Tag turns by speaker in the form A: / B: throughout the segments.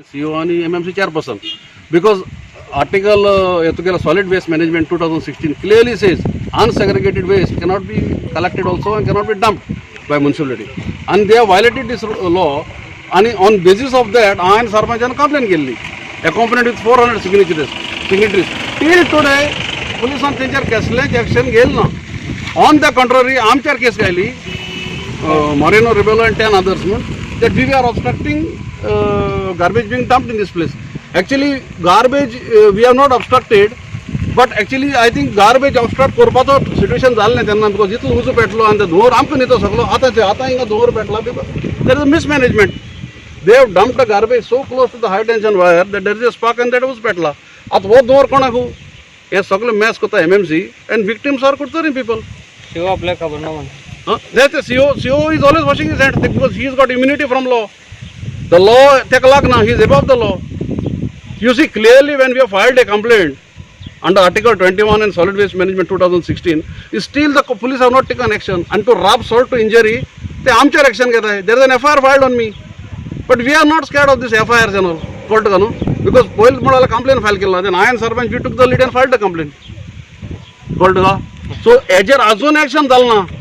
A: CEO आणि MMC chairperson, because article solid waste management 2016 clearly says unsegregated waste cannot be collected also and cannot be dumped by municipality, and they have violated this law, and on basis of that I and Sarpanch complaint केली, accompanied with 400 signatories. Till today police on त्यांच्यावर कसलेच action घेल ना. On the contrary, आमच्यावर case गायली, Moreno, Rebello and 10 others, that we are obstructing garbage being dumped in this place. Actually, garbage we have not obstructed, but actually I think garbage obstruct करपाचो situation झालं नाही त्यांना, because इथलं उजू पेटलो आणि ते धुवर आमकां नेतो सगळो आता हिंगा धुवर पेटला, because there is a mismanagement. They have dumped the garbage so close to the high tension wire that there is a spark and that was पेटला. आता वो धुवर कोणाकू हे सगळे मॅच करता MMC and victims are Kuttari people.
B: CEO आपल्या खबर ना म्हणा.
A: That's the CEO is always washing his hands because he has got immunity from law. The law, he is above the law. You see clearly when we have filed a complaint under Article 21 and Solid Waste Management 2016, still the police have not taken action. And to rob salt to injury, they armchair action get hai. There is an FIR filed on me. But we are not scared of this FIR and all. Because police model complaint filed killa. Then I and Sarpanch, we took the lead and filed the complaint. So, azun action dalna.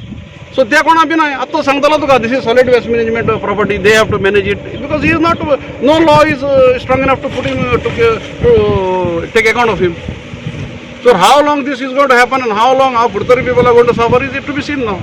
A: So they cannot be na. Atto sangtala to this is solid waste management property. They have to manage it because he is not. No law is strong enough to put him to take account of him. So how long this is going to happen and how long our Puttari people are going to suffer is it to be seen now.